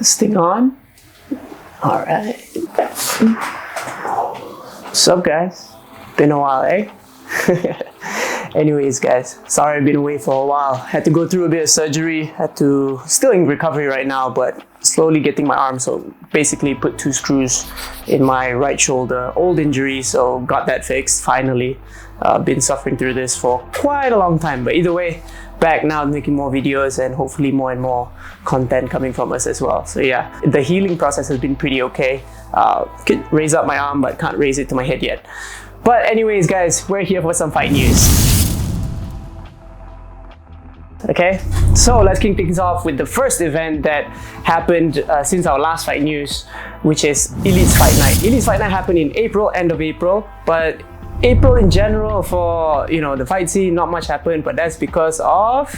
This thing on? Alright. What's up, guys? Been a while, eh? Anyways, guys, sorry I've been away for a while. Had to go through a bit of surgery. Still in recovery right now, but slowly getting my arm. So basically put 2 screws in my right shoulder. Old injury, so got that fixed finally. Been suffering through this for quite a long time, but either way, back now making more videos and hopefully more and more content coming from us as well. So yeah, the healing process has been pretty okay. Could raise up my arm, but can't raise it to my head yet. But anyways, guys, we're here for some fight news. Okay, so let's kick things off with the first event that happened since our last fight news, which is Elitez Fight Night. Elitez Fight Night happened in April, end of April, but April in general for, the fight scene, not much happened, but that's because of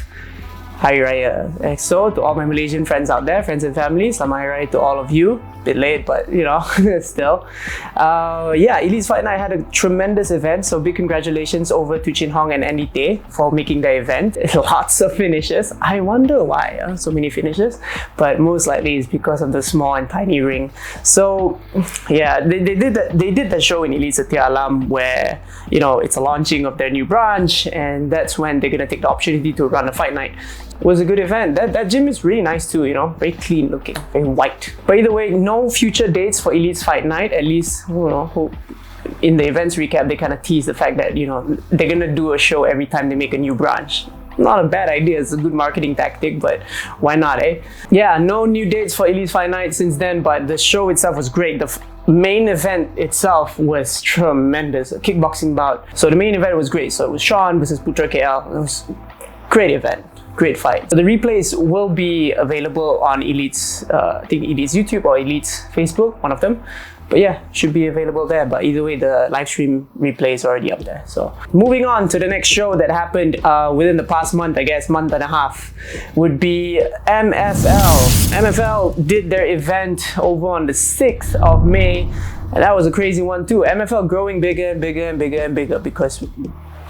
Hari Raya. So to all my Malaysian friends out there, friends and family, Selamat Hari Raya to all of you. Bit late, but still. Yeah, Elitez Fight Night had a tremendous event, so big congratulations over to Chin Hong and Andy Tay for making the event. Lots of finishes. I wonder why so many finishes, but most likely it's because of the small and tiny ring. So yeah, they did the show in Elitez Setia Alam where it's a launching of their new branch, and that's when they're gonna take the opportunity to run a fight night. It was a good event. That gym is really nice too, very clean looking, very white. But either way, no future dates for Elitez Fight Night, at least, in the events recap, they kind of tease the fact that, they're gonna do a show every time they make a new branch. Not a bad idea, it's a good marketing tactic, but why not, eh? Yeah, no new dates for Elitez Fight Night since then, but the show itself was great. The main event itself was tremendous, a kickboxing bout. So the main event was great. So it was Sean versus Putra KL. It was a great event. Great fight. So the replays will be available on Elitez, I think Elitez YouTube or Elitez Facebook, one of them. But yeah, should be available there. But either way, the live stream replay is already up there. So moving on to the next show that happened within the past month, I guess, month and a half, would be MFL. MFL did their event over on the 6th of May. And that was a crazy one too. MFL growing bigger and bigger and bigger and bigger because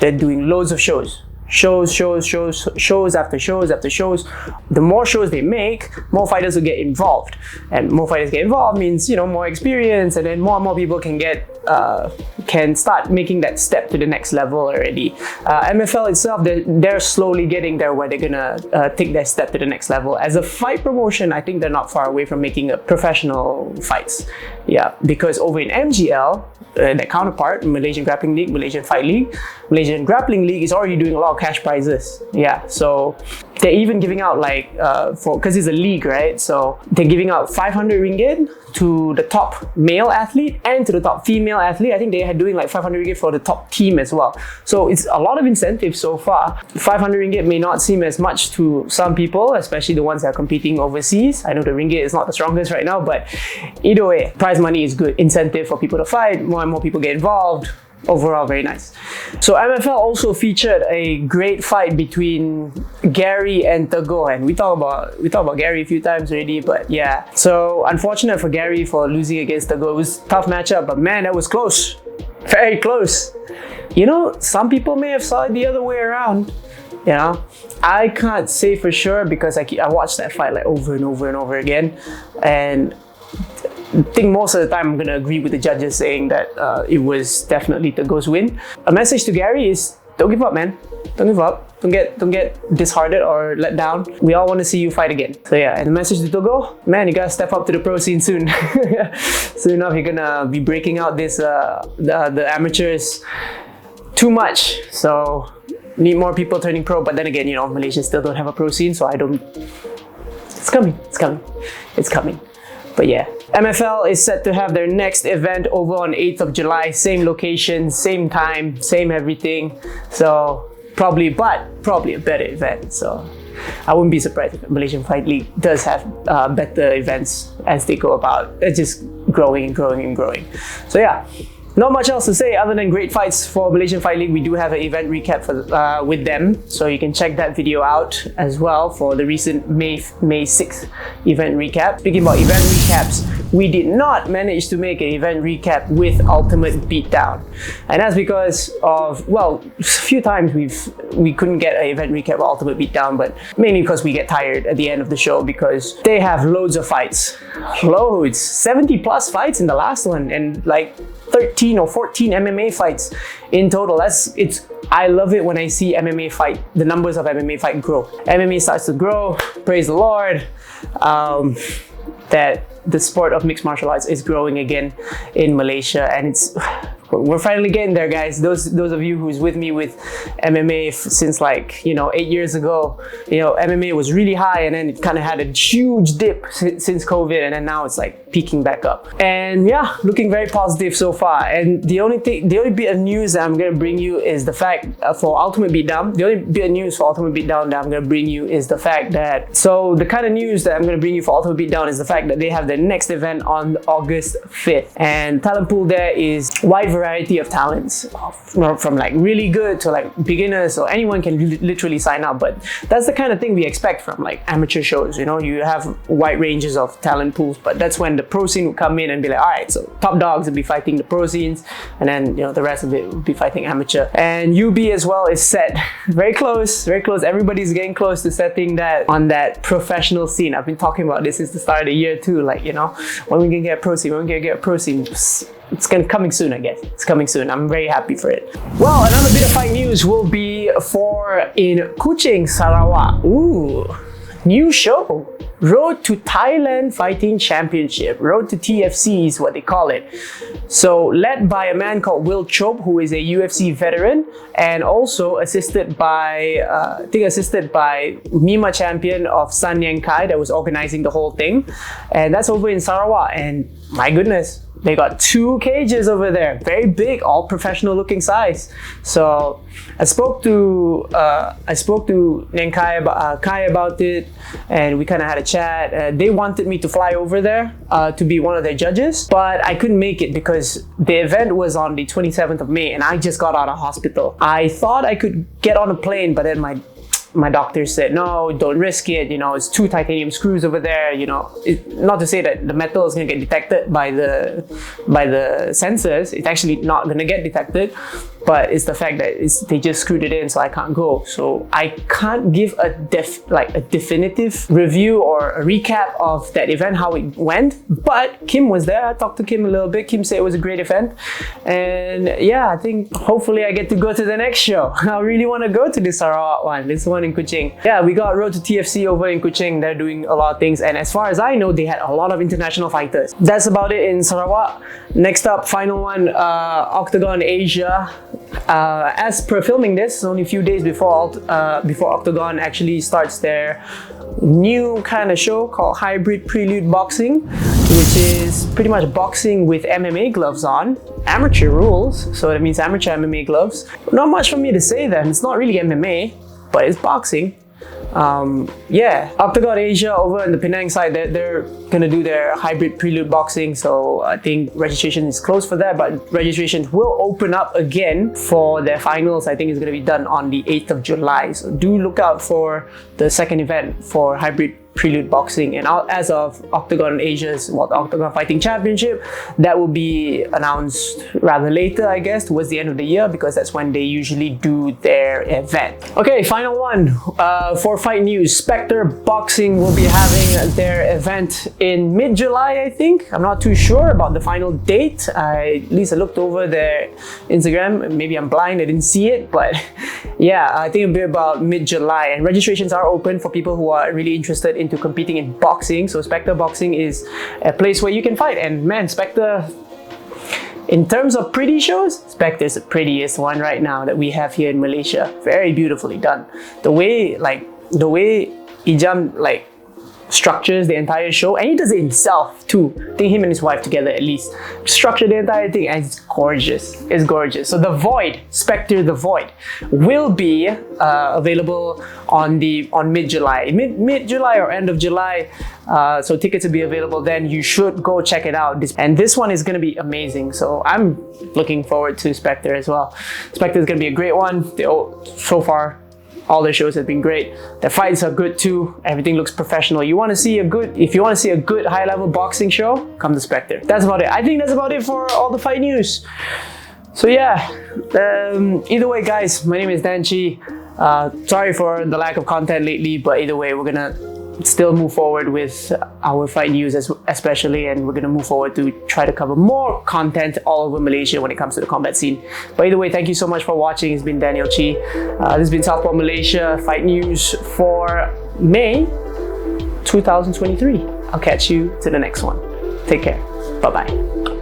they're doing loads of shows. Shows after shows after shows. The more shows they make, more fighters will get involved, and more fighters get involved means more experience, and then more and more people can start making that step to the next level already. MFL itself, they're slowly getting there where they're gonna take their step to the next level. As a fight promotion, I think they're not far away from making a professional fights. Yeah, because over in MGL, their counterpart, Malaysian Grappling League, Malaysian Fight League, Malaysian Grappling League is already doing a lot of cash prizes. Yeah, so they're even giving out because it's a league, right? So they're giving out 500 ringgit to the top male athlete and to the top female athlete. I think they are doing 500 ringgit for the top team as well. So it's a lot of incentives so far. 500 ringgit may not seem as much to some people, especially the ones that are competing overseas. I know the ringgit is not the strongest right now, but either way, prize money is good incentive for people to fight. More and more people get involved. Overall, very nice. So MFL also featured a great fight between Gary and Teguh, and we talked about Gary a few times already, but yeah. So unfortunate for Gary for losing against Teguh. It was a tough matchup, but man, that was close. Very close. Some people may have saw it the other way around. I can't say for sure because I watched that fight over and over and over again, and I think most of the time I'm going to agree with the judges saying that it was definitely Teguh's win. A message to Gary is, don't give up, man. Don't give up. Don't get disheartened or let down. We all want to see you fight again. So yeah, and the message to Teguh, man, you got to step up to the pro scene soon. Soon enough, you're going to be breaking out this the amateurs too much. So need more people turning pro. But then again, Malaysia still don't have a pro scene, so it's coming. But yeah, MFL is set to have their next event over on 8th of July, same location, same time, same everything. So probably a better event. So I wouldn't be surprised if Malaysian Fight League does have better events as they go about. It's just growing and growing and growing. So yeah. Not much else to say other than great fights for Malaysian Fight League. We do have an event recap with them, so you can check that video out as well for the recent May 6th event recap. Speaking about event recaps, we did not manage to make an event recap with Ultimate Beatdown. And that's because of, well, a few times we couldn't get an event recap with Ultimate Beatdown, but mainly because we get tired at the end of the show because they have loads of fights. Loads. 70 plus fights in the last one, and like 13 or 14 MMA fights in total. I love it when I see MMA fight, the numbers of MMA fight grow. MMA starts to grow, praise the Lord, that the sport of mixed martial arts is growing again in Malaysia, and we're finally getting there, guys. Those of you who's with me with MMA since, like, 8 years ago, MMA was really high, and then it kind of had a huge dip since COVID, and then now it's like peaking back up. And yeah, looking very positive so far. And the only bit of news that I'm gonna bring you is the fact for Ultimate Beatdown. The only bit of news for Ultimate Beatdown that I'm gonna bring you is the fact that, so the kind of news that I'm gonna bring you for Ultimate Beatdown is the fact that they have their next event on August 5th, and talent pool there is wide variety of talents, from like really good to like beginners, so anyone can literally sign up. But that's the kind of thing we expect from like amateur shows. You have wide ranges of talent pools, but that's when the pro scene would come in and be like, all right, so top dogs will be fighting the pro scenes, and then the rest of it will be fighting amateur. And UB as well is set very close. Everybody's getting close to setting that on that professional scene. I've been talking about this since the start of the year too, like, when we can get a pro scene, it's coming soon, I guess. It's coming soon. I'm very happy for it. Well, another bit of fight news will be in Kuching, Sarawak. Ooh, new show. Road to Thailand Fighting Championship. Road to TFC is what they call it. So led by a man called Will Chope, who is a UFC veteran, and also assisted by Mima champion of San Yang Kai that was organizing the whole thing. And that's over in Sarawak. And my goodness, they got 2 cages over there, very big, all professional looking size. So I spoke to Kai about it, and we kind of had a chat. They wanted me to fly over there to be one of their judges, but I couldn't make it because the event was on the 27th of May, and I just got out of hospital. I thought I could get on a plane, but then my doctor said, no, don't risk it. It's 2 titanium screws over there. Not to say that the metal is going to get detected by the sensors. It's actually not going to get detected, but it's the fact that they just screwed it in, so I can't go. So I can't give a definitive review or a recap of that event, how it went. But Kim was there. I talked to Kim a little bit. Kim said it was a great event, and yeah, I think hopefully I get to go to the next show. I really want to go to this Sarawak one. This one in Kuching. Yeah, we got Road to TFC over in Kuching. They're doing a lot of things, and as far as I know, they had a lot of international fighters. That's about it in Sarawak. Next up, final one, Octagon Asia. As per filming this, only a few days before Octagon actually starts their new kind of show called Hybrid Prelude Boxing, which is pretty much boxing with MMA gloves on, amateur rules, so that means amateur MMA gloves. Not much for me to say then. It's not really MMA, but it's boxing. Yeah, Octagon Asia over in the Penang side, they're gonna do their hybrid prelude boxing, so I think registration is closed for that, but registration will open up again for their finals. I think it's gonna be done on the 8th of July, so do look out for the second event for hybrid prelude boxing. And as of Octagon Asia's Octagon Fighting Championship, that will be announced rather later, I guess, towards the end of the year, because that's when they usually do their event. Okay, final one for fight news. Specter Boxing will be having their event in mid-July, I think. I'm not too sure about the final date. At least I looked over their Instagram. Maybe I'm blind, I didn't see it, but yeah, I think it'll be about mid-July. And registrations are open for people who are really interested into competing in boxing. So Specter Boxing is a place where you can fight. And man, Specter, in terms of pretty shows, Specter is the prettiest one right now that we have here in Malaysia. Very beautifully done. The way Ijam structures the entire show, and he does it himself too. I think him and his wife together at least structure the entire thing, and it's gorgeous. It's gorgeous. So the Void, Specter the Void, will be available on mid-July, mid-July or end of July. So tickets will be available then. You should go check it out. And this one is going to be amazing. So I'm looking forward to Specter as well. Specter is going to be a great one. So far, All their shows have been great. Their fights are good too. Everything looks professional. If you want to see a good high-level boxing show, come to Specter. That's about it. I think that's about it for all the fight news. So yeah, either way, guys, my name is Dan Chi. Sorry for the lack of content lately, but either way, we're gonna still move forward with our fight news especially, and we're going to move forward to try to cover more content all over Malaysia when it comes to the combat scene. But either way, thank you so much for watching. It's been Daniel Chi. This has been Southpaw Malaysia fight news for May 2023. I'll catch you to the next one. Take care. Bye-bye.